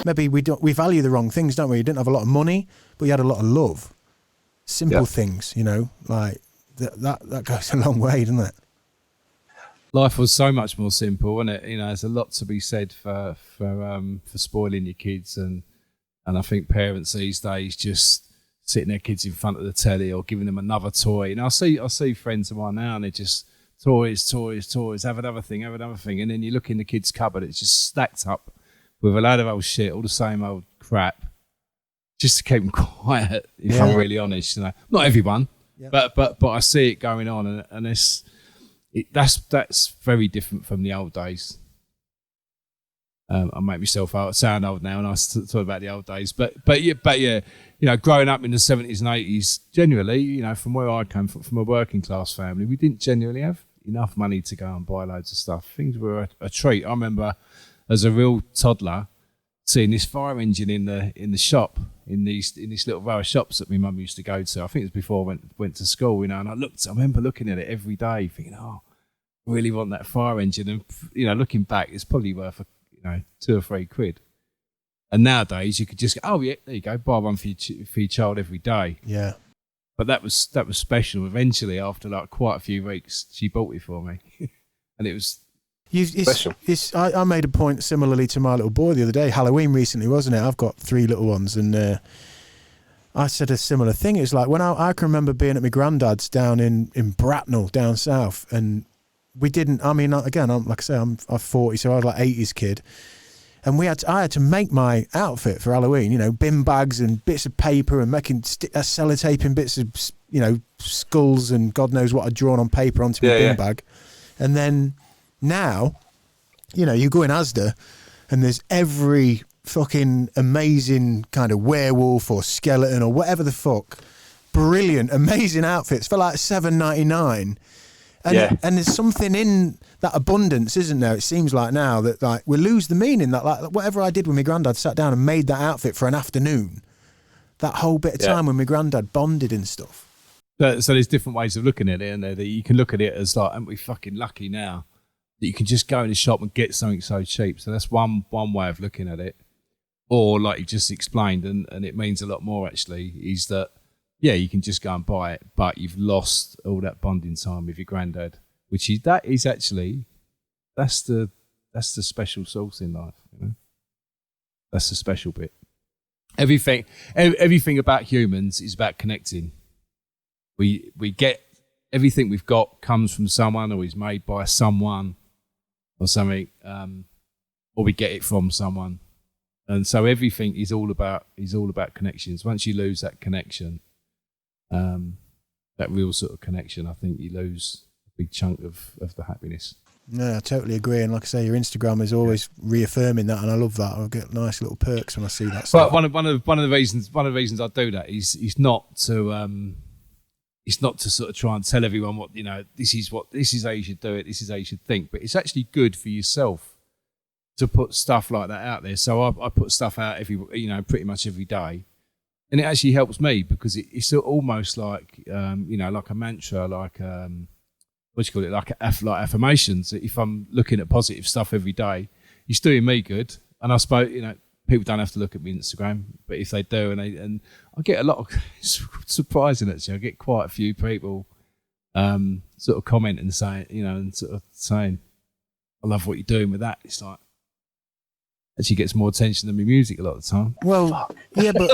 maybe we value the wrong things, don't we? You didn't have a lot of money, but you had a lot of love. Simple things, you know, like that goes a long way, doesn't it? Life was so much more simple, wasn't it? You know, there's a lot to be said for spoiling your kids, and I think parents these days just sitting their kids in front of the telly or giving them another toy. And I see friends of mine now, and they're just toys, have another thing, and then you look in the kids' cupboard, it's just stacked up with a load of old shit, all the same old crap, just to keep them quiet. If I'm really honest, you know, not everyone, but I see it going on, and that's very different from the old days. I make myself sound old now, and I talk about the old days. But yeah, you know, growing up in the 70s and 80s, generally, you know, from where I came from a working class family, we didn't generally have enough money to go and buy loads of stuff. Things were a treat. I remember as a real toddler seeing this fire engine in the shop, in these little row of shops that my mum used to go to. I think it was before I went to school, you know, and I remember looking at it every day, thinking, oh, I really want that fire engine. And you know, looking back, it's probably worth £2 or £3. And nowadays you could just go, oh yeah, there you go, buy one for your child every day. Yeah. But that was special. Eventually, after like quite a few weeks, she bought it for me, and it was special. I made a point similarly to my little boy the other day. Halloween recently, wasn't it? I've got 3 little ones, and I said a similar thing. It's like when I can remember being at my granddad's down in Bracknell, down south, and we didn't. I mean, again, like I say, I'm 40, so I was like 80s kid. And I had to make my outfit for Halloween, you know, bin bags and bits of paper and making sellotaping bits of, you know, skulls and God knows what I'd drawn on paper onto my bin bag. And then now, you know, you go in Asda and there's every fucking amazing kind of werewolf or skeleton or whatever the fuck. Brilliant, amazing outfits for like $7.99. And there's something in that abundance, isn't there? It seems like now that like we lose the meaning that like whatever I did when my granddad sat down and made that outfit for an afternoon, that whole bit of time when my granddad bonded and stuff. So there's different ways of looking at it, and that you can look at it as like, aren't we fucking lucky now that you can just go in the shop and get something so cheap? So that's one way of looking at it. Or like you just explained, and it means a lot more actually, is that yeah, you can just go and buy it, but you've lost all that bonding time with your granddad, that's the special sauce in life, you know. That's the special bit. Everything about humans is about connecting. We get everything we've got comes from someone, or is made by someone, or something, or we get it from someone, and so everything is all about connections. Once you lose that connection, that real sort of connection, I think you lose a big chunk of the happiness. No, I totally agree. And like I say, your Instagram is always reaffirming that, and I love that. I get nice little perks when I see that stuff. But one of the reasons I do that is not to sort of try and tell everyone what, you know, this is how you should do it, this is how you should think. But it's actually good for yourself to put stuff like that out there. So I put stuff out pretty much every day. And it actually helps me because it's almost like, like a mantra, like, like affirmations. If I'm looking at positive stuff every day, it's doing me good. And I suppose, you know, people don't have to look at my Instagram, but if they do, and I get a lot of, surprising actually, I get quite a few people sort of comment and saying, you know, and sort of saying, I love what you're doing with that. It's like, actually gets more attention than my music a lot of the time. Well, yeah, but